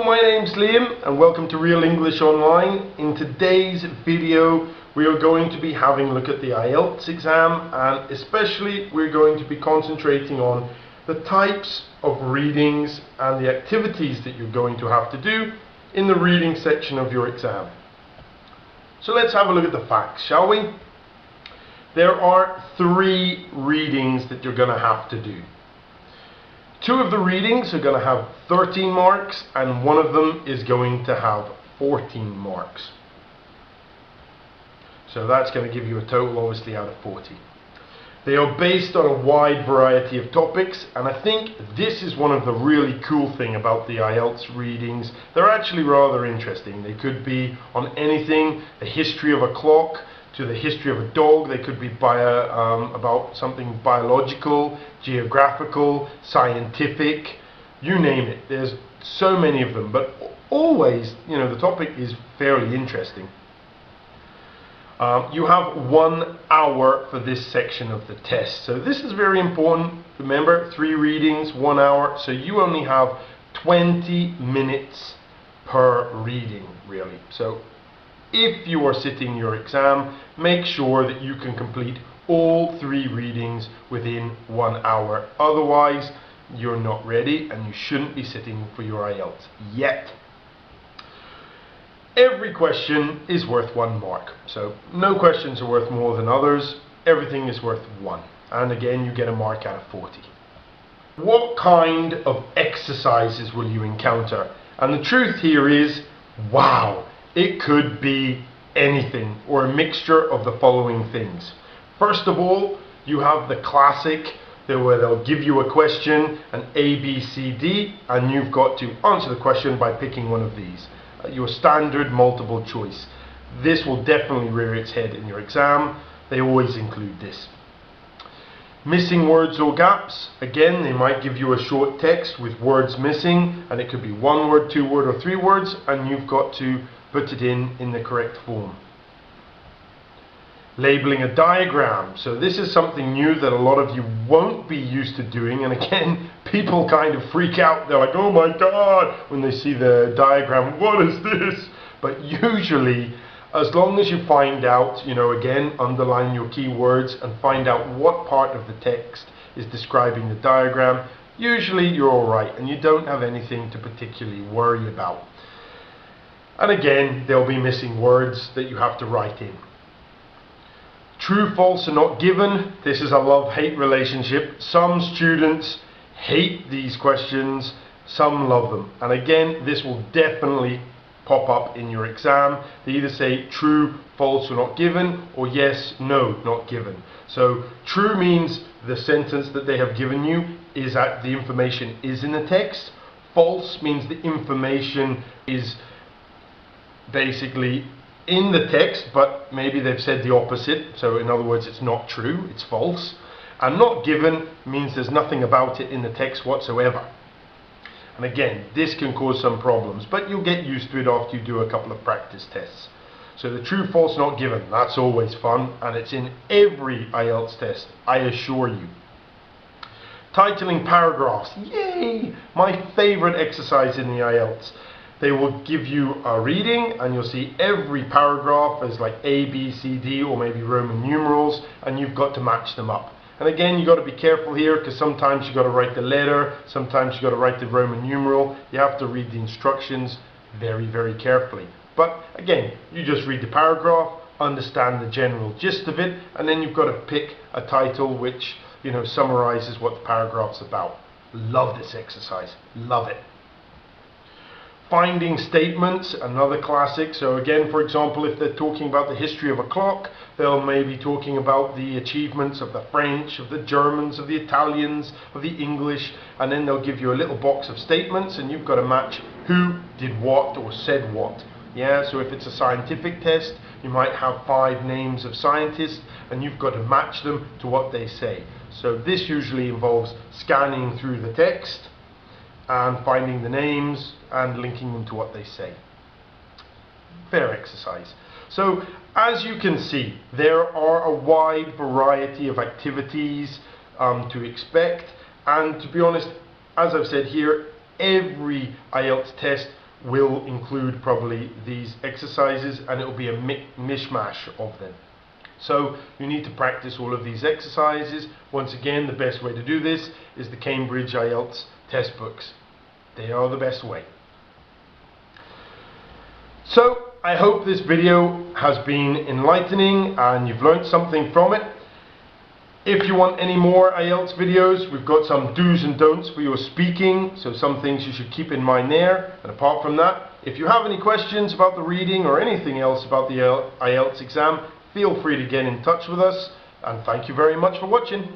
my name's Liam and welcome to Real English Online. In today's video we are going to be having a look at the Ielts exam, and especially we're going to be concentrating on the types of readings and the activities that you're going to have to do in the reading section of your exam. So let's have a look at the facts, shall we? There are 3 readings that you're going to have to do. 2 of the readings are going to have 13 marks and 1 of them is going to have 14 marks. So that's going to give you a total obviously out of 40. They are based on a wide variety of topics, and I think this is one of the really cool thing about the Ielts readings. They're actually rather interesting. They could be on anything, the history of a clock, to the history of a dog. They could be about something biological, geographical, scientific, you name it. There's so many of them, but always, the topic is fairly interesting. You have 1 hour for this section of the test. So this is very important. Remember, 3 readings, 1 hour. So you only have 20 minutes per reading, really. So if you are sitting your exam, make sure that you can complete all 3 readings within 1 hour. Otherwise, you're not ready and you shouldn't be sitting for your Ielts yet. Every question is worth 1 mark. So no questions are worth more than others. Everything is worth 1. And again, you get a mark out of 40. What kind of exercises will you encounter? And the truth here is, wow, it could be anything or a mixture of the following things. First of all, you have the classic where they'll give you a question, an A, B, C, D, and you've got to answer the question by picking one of these. Your standard multiple choice. This will definitely rear its head in your exam. They always include this. Missing words or gaps. Again, they might give you a short text with words missing, and it could be 1 word, 2 word, or 3 words, and you've got to put it in the correct form. Labeling a diagram. So this is something new that a lot of you won't be used to doing, and again, people kind of freak out. They're like, oh my god, when they see the diagram, what is this? But usually, as long as you find out, again, underline your keywords and find out what part of the text is describing the diagram, usually you're alright and you don't have anything to particularly worry about. And again, there'll be missing words that you have to write in. True, false, and not given. This is a love-hate relationship. Some students hate these questions, some love them. And again, this will definitely pop up in your exam. They either say true, false, or not given, or yes, no, not given. So true means the sentence that they have given you is that the information is in the text. False means the information is basically in the text, but maybe they've said the opposite. So in other words, it's not true, it's false. And not given means there's nothing about it in the text whatsoever. And again, this can cause some problems, but you'll get used to it after you do a couple of practice tests. So the true, false, not given, that's always fun, and it's in every Ielts test, I assure you. Titling paragraphs, yay! My favorite exercise in the Ielts. They will give you a reading and you'll see every paragraph is like A, B, C, D, or maybe Roman numerals, and you've got to match them up. And again, you've got to be careful here because sometimes you've got to write the letter, sometimes you've got to write the Roman numeral. You have to read the instructions very, very carefully. But again, you just read the paragraph, understand the general gist of it, and then you've got to pick a title which, summarizes what the paragraph's about. Love this exercise, love it. Finding statements, another classic. So again, for example, if they're talking about the history of a clock, they'll maybe talking about the achievements of the French, of the Germans, of the Italians, of the English, and then they'll give you a little box of statements and you've got to match who did what or said what. Yeah, so if it's a scientific test, you might have 5 names of scientists and you've got to match them to what they say. So this usually involves scanning through the text and finding the names and linking them to what they say. Fair exercise. So as you can see, there are a wide variety of activities to expect, and to be honest, as I've said here, every Ielts test will include probably these exercises, and it will be a mishmash of them. So you need to practice all of these exercises. Once again, the best way to do this is the Cambridge IELTS test books. They are the best way. So I hope this video has been enlightening and you've learned something from it. If you want any more IELTS videos, we've got some do's and don'ts for your speaking, so some things you should keep in mind there. And apart from that, if you have any questions about the reading or anything else about the IELTS exam, feel free to get in touch with us, and thank you very much for watching.